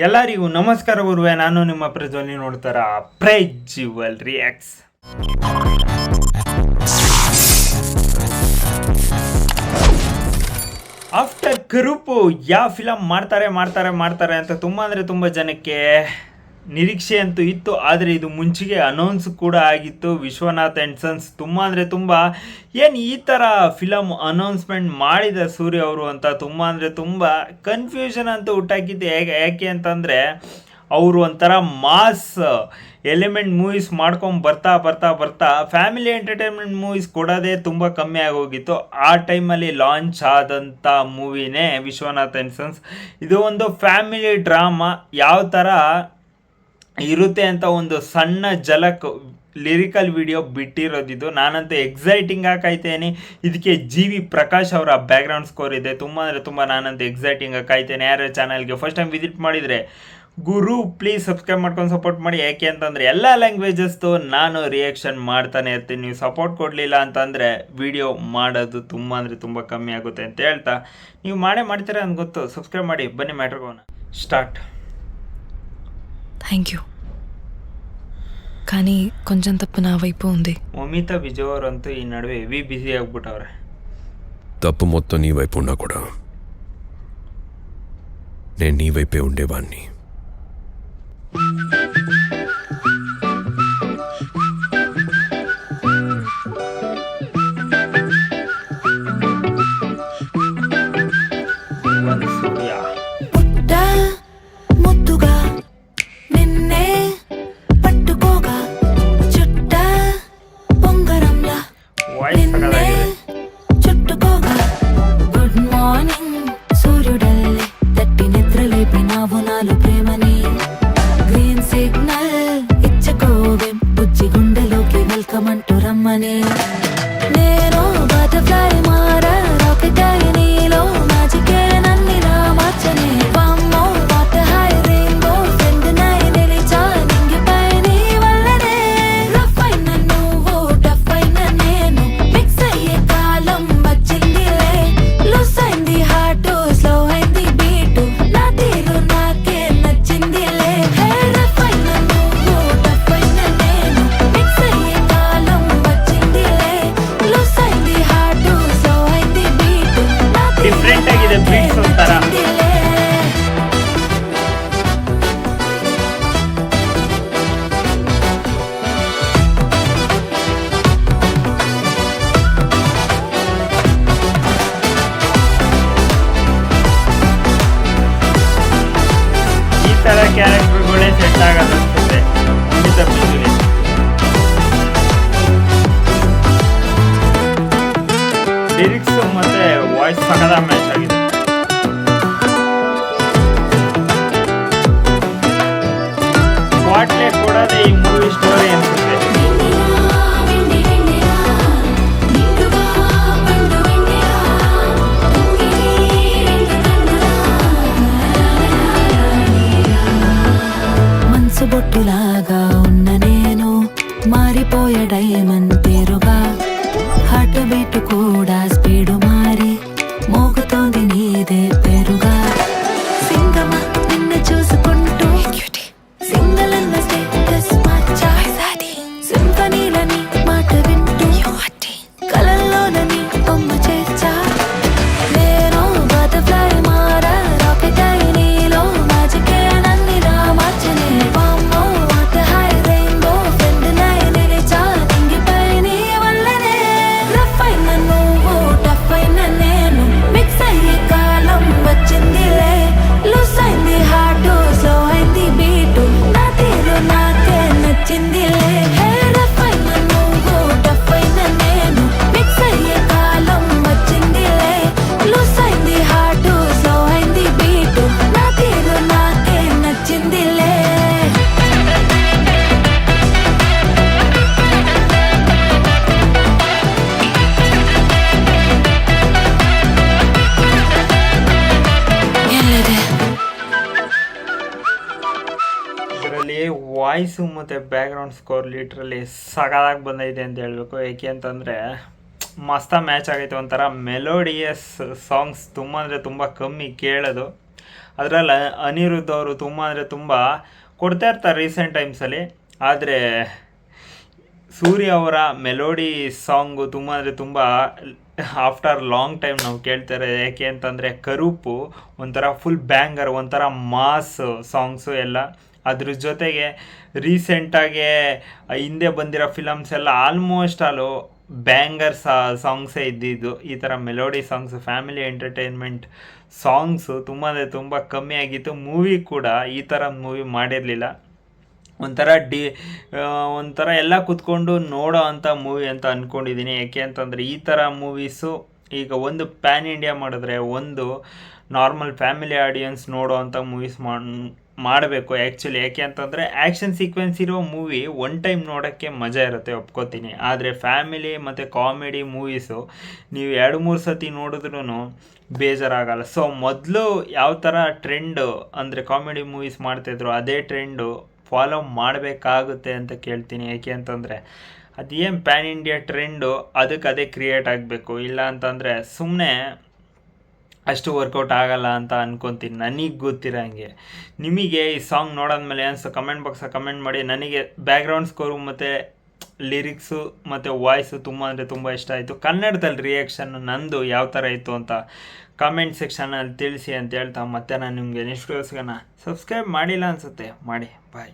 ಎಲ್ಲರಿಗೂ ನಮಸ್ಕಾರ ಗುರುವೆ, ನಾನು ನಿಮ್ಮ ಪ್ರಜ್ವಲಿ ನೋಡ್ತಾರ ಪ್ರಜ್ವಲ್ ರಿಯಾಕ್ಟ್ಸ್. ಆಫ್ಟರ್ ಕರುಪು ಯಾವ ಫಿಲಮ್ ಮಾಡ್ತಾರೆ ಅಂತ ತುಂಬ ಜನಕ್ಕೆ ನಿರೀಕ್ಷೆ ಅಂತೂ ಇತ್ತು. ಆದರೆ ಇದು ಮುಂಚೆಗೆ ಅನೌನ್ಸ್ ಕೂಡ ಆಗಿತ್ತು. ವಿಶ್ವನಾಥ್ ಆ್ಯಂಡ್ ಸನ್ಸ್ ತುಂಬ ಏನು ಈ ಥರ ಫಿಲಮ್ ಅನೌನ್ಸ್ಮೆಂಟ್ ಮಾಡಿದ ಸೂರ್ಯ ಅವರು ಅಂತ ತುಂಬ ಕನ್ಫ್ಯೂಷನ್ ಅಂತ ಹುಟ್ಟಾಕಿದ್ದು. ಯಾಕೆ ಅಂತಂದರೆ ಅವರು ಒಂಥರ ಮಾಸ್ ಎಲಿಮೆಂಟ್ ಮೂವೀಸ್ ಮಾಡ್ಕೊಂಡು ಬರ್ತಾ ಫ್ಯಾಮಿಲಿ ಎಂಟರ್ಟೈನ್ಮೆಂಟ್ ಮೂವೀಸ್ ಕೊಡೋದೇ ತುಂಬ ಕಮ್ಮಿ ಆಗೋಗಿತ್ತು. ಆ ಟೈಮಲ್ಲಿ ಲಾಂಚ್ ಆದಂಥ ಮೂವಿನೇ ವಿಶ್ವನಾಥ್ ಆ್ಯಂಡ್ ಸನ್ಸ್. ಇದು ಒಂದು ಫ್ಯಾಮಿಲಿ ಡ್ರಾಮಾ ಯಾವ ಥರ ಇರುತ್ತೆ ಅಂತ ಒಂದು ಸಣ್ಣ ಝಲಕ್ ಲಿರಿಕಲ್ ವಿಡಿಯೋ ಬಿಟ್ಟಿರೋದಿದ್ದು. ನಾನಂತೂ ಎಕ್ಸೈಟಿಂಗ್ ಕಾಯ್ತೇನೆ. ಇದಕ್ಕೆ ಜಿ ವಿ ಪ್ರಕಾಶ್ ಅವರ ಬ್ಯಾಕ್ಗ್ರೌಂಡ್ ಸ್ಕೋರ್ ಇದೆ. ತುಂಬ ನಾನಂತೂ ಎಕ್ಸೈಟಿಂಗ್ ಕಾಯ್ತೇನೆ. ಯಾರ್ಯಾರ ಚಾನಲ್ಗೆ ಫಸ್ಟ್ ಟೈಮ್ ವಿಸಿಟ್ ಮಾಡಿದರೆ ಗುರು ಪ್ಲೀಸ್ ಸಬ್ಸ್ಕ್ರೈಬ್ ಮಾಡ್ಕೊಂಡು ಸಪೋರ್ಟ್ ಮಾಡಿ. ಯಾಕೆ ಅಂತಂದರೆ ಎಲ್ಲ ಲ್ಯಾಂಗ್ವೇಜಸ್ದು ನಾನು ರಿಯಾಕ್ಷನ್ ಮಾಡ್ತಾನೆ ಇರ್ತೀನಿ. ನೀವು ಸಪೋರ್ಟ್ ಕೊಡಲಿಲ್ಲ ಅಂತಂದರೆ ವಿಡಿಯೋ ಮಾಡೋದು ತುಂಬ ಕಮ್ಮಿ ಆಗುತ್ತೆ ಅಂತ ಹೇಳ್ತಾ, ನೀವು ಮಾಡ್ತೀರಾ ಅಂತ ಗೊತ್ತು. ಸಬ್ಸ್ಕ್ರೈಬ್ ಮಾಡಿ. ಬನ್ನಿ ಮ್ಯಾಟ್ರಿಗೋಣ స్టార్ట్. Thank you. కానీ కొంచెం తప్పు నా వైపు ఉంది. మమితా విజయ్ ಅವರಂತೂ ఈ నడుವೆ ಹೆವಿ ಬಿಸಿ ಆಗ್ಬಿಟ್ಟವ್ರೆ. తప్పు మొత్తం నీ వైపు ఉన్నా కూడా నేను నీ వైపే ఉండేవాణ్ణి. ಡಿಫ್ರೆಂಟ್ ಆಗಿದೆ ಬೀಟ್ಸ್ ಒಂಥರ. ಈ ಥರ ಕ್ಯಾರೆಕ್ಟರ್ಗಳೇ ಸೆಟ್ ಆಗೋದು ಅನ್ಸುತ್ತೆ. ಲಿರಿಕ್ಸ್ ಮತ್ತೆ ವಾಯ್ಸ್ ಸಕದ ಮ್ಯಾಚ್ ಆಗಿದೆ. ಸ್ಪಾಟ್ಲೈಟ್ ಕೊಡೋದೇ ಈ ಮೂವಿ ಸ್ಟೋರಿ ಅನ್ಸುತ್ತೆ. మనసు బొట్టులాగా ఉన్న నేను మారిపోయే డైమండ్ పేరుగా హార్ట్ బీట్ కూడా స్పీడు మారి మోగుతోంది నీదే పేరుగా. సింగమా నిన్ను చూసుకుంటూ సింగల్ అన్న స్టేటస్ మార్చాయి. సింఫనీలని మాట వింటూ కలల్లోనని బొమ్మ చేర్చా. నేను బటర్ఫ్లై మారా రాకెట్ అయి నీలో మ్యాజికే నన్నిలా మార్చనే. వామ్మో వాట్ హై రెయిన్బో ఫ్రెండ్ నై నిలిచా నింగిపై నీ వల్లనే. రఫ్ అయిన నువ్వు టఫ్ అయిన నేను మిక్స్ అయ్యే కాలం వచ్చిందిలే. లూస్ అయింది హార్ట్ స్లో అయింది బీటు నా తీరు నాకే నచ్చిందిలే. రఫ్ అయిన నువ్వు టఫ్ అయిన నేను మిక్స్ అయ్యే కాలం వచ్చిందిలే. లూస్ అయింది హార్ట్ స్లో అయింది బీటు నా తీరు నాకే నచ్చిందిలే. ಎಲ್ಲಿದೆ ಇದರಲ್ಲಿ ವಾಯ್ಸು ಮತ್ತು ಬ್ಯಾಕ್ಗ್ರೌಂಡ್ ಸ್ಕೋರ್ ಲಿಟ್ರಲಿ ಸಗದಾಗಿ ಬಂದೈತೆ ಅಂತ ಹೇಳಬೇಕು. ಏಕೆ ಅಂತಂದರೆ ಮಸ್ತ ಮ್ಯಾಚ್ ಆಗೈತೆ. ಒಂಥರ ಮೆಲೋಡಿಯಸ್ ಸಾಂಗ್ಸ್ ತುಂಬ ಕಮ್ಮಿ ಕೇಳೋದು. ಅದರಲ್ಲಿ ಅನಿರುದ್ಧ್ ಅವರು ತುಂಬ ಅಂದರೆ ತುಂಬ ಕೊಡ್ತಾ ಇರ್ತಾರೆ ರೀಸೆಂಟ್ ಟೈಮ್ಸಲ್ಲಿ. ಆದರೆ ಸೂರ್ಯ ಅವರ ಮೆಲೋಡಿ ಸಾಂಗು ತುಂಬ ಅಂದರೆ ತುಂಬ ಆಫ್ಟರ್ ಲಾಂಗ್ ಟೈಮ್ ನಾವು ಕೇಳ್ತಾರೆ. ಯಾಕೆ ಅಂತಂದರೆ ಕರುಪು ಒಂಥರ ಫುಲ್ ಬ್ಯಾಂಗರ್, ಒಂಥರ ಮಾಸ್ ಸಾಂಗ್ಸು ಎಲ್ಲ. ಅದ್ರ ಜೊತೆಗೆ ರೀಸೆಂಟಾಗೆ ಹಿಂದೆ ಬಂದಿರೋ ಫಿಲಮ್ಸ್ ಎಲ್ಲ ಆಲ್ಮೋಸ್ಟ್ ಆಲು ಬ್ಯಾಂಗರ್ ಸಾಂಗ್ಸೇ ಇದ್ದಿದ್ದು. ಈ ಥರ melody songs, family entertainment songs ತುಂಬ ಅಂದರೆ ತುಂಬ ಕಮ್ಮಿ ಆಗಿತ್ತು. ಮೂವಿ ಕೂಡ ಈ ಥರ ಮೂವಿ ಮಾಡಿರಲಿಲ್ಲ. ಒಂಥರ ಎಲ್ಲ ಕೂತ್ಕೊಂಡು ನೋಡೋ ಅಂಥ ಮೂವಿ ಅಂತ ಅಂದ್ಕೊಂಡಿದ್ದೀನಿ. ಯಾಕೆ ಅಂತಂದರೆ ಈ ಥರ ಮೂವೀಸು ಈಗ ಒಂದು ಪ್ಯಾನ್ ಇಂಡಿಯಾ ಮಾಡಿದ್ರೆ ಒಂದು ನಾರ್ಮಲ್ ಫ್ಯಾಮಿಲಿ ಆಡಿಯನ್ಸ್ ನೋಡೋ ಅಂಥ ಮೂವೀಸ್ ಮಾಡಬೇಕು ಆ್ಯಕ್ಚುಲಿ. ಯಾಕೆ ಅಂತಂದರೆ ಆ್ಯಕ್ಷನ್ ಸೀಕ್ವೆನ್ಸ್ ಇರೋ ಮೂವಿ ಒನ್ ಟೈಮ್ ನೋಡೋಕ್ಕೆ ಮಜಾ ಇರುತ್ತೆ, ಒಪ್ಕೋತೀನಿ. ಆದರೆ ಫ್ಯಾಮಿಲಿ ಮತ್ತು ಕಾಮಿಡಿ ಮೂವೀಸು ನೀವು 2-3 ಸತಿ ನೋಡಿದ್ರೂ ಬೇಜಾರಾಗಲ್ಲ. ಸೊ ಮೊದಲು ಯಾವ ಥರ ಟ್ರೆಂಡು ಅಂದರೆ ಕಾಮಿಡಿ ಮೂವೀಸ್ ಮಾಡ್ತಾಯಿದ್ರು ಅದೇ ಟ್ರೆಂಡು ಫಾಲೋ ಮಾಡಬೇಕಾಗುತ್ತೆ ಅಂತ ಕೇಳ್ತೀನಿ. ಯಾಕೆ ಅಂತಂದರೆ ಅದೇನು ಪ್ಯಾನ್ ಇಂಡಿಯಾ ಟ್ರೆಂಡು ಅದಕ್ಕೆ ಅದೇ ಕ್ರಿಯೇಟ್ ಆಗಬೇಕು. ಇಲ್ಲ ಅಂತಂದರೆ ಸುಮ್ಮನೆ ಅಷ್ಟು ವರ್ಕೌಟ್ ಆಗಲ್ಲ ಅಂತ ಅನ್ಕೊತೀನಿ, ನನಗೆ ಗೊತ್ತಿರೋಂಗೆ. ನಿಮಗೆ ಈ ಸಾಂಗ್ ನೋಡೋದ್ಮೇಲೆ ಅನಿಸ್ತು ಕಮೆಂಟ್ ಬಾಕ್ಸಾಗ ಕಮೆಂಟ್ ಮಾಡಿ. ನನಗೆ ಬ್ಯಾಕ್ಗ್ರೌಂಡ್ ಸ್ಕೋರು ಮತ್ತು ಲಿರಿಕ್ಸು ಮತ್ತು ವಾಯ್ಸು ತುಂಬ ಅಂದರೆ ತುಂಬ ಇಷ್ಟ ಆಯಿತು. ಕನ್ನಡದಲ್ಲಿ ರಿಯಾಕ್ಷನ್ ನಂದು ಯಾವ ಥರ ಇತ್ತು ಅಂತ ಕಾಮೆಂಟ್ ಸೆಕ್ಷನಲ್ಲಿ ತಿಳಿಸಿ ಅಂತ ಹೇಳ್ತಾ ಮತ್ತೆ ನಾನು ನಿಮಗೆ ನೆಕ್ಸ್ಟ್ ವಿಡಿಯೋಸ್ಗೆ ಸಬ್ಸ್ಕ್ರೈಬ್ ಮಾಡಿಲ್ಲ ಅನಿಸುತ್ತೆ ಮಾಡಿ. ಬಾಯ್.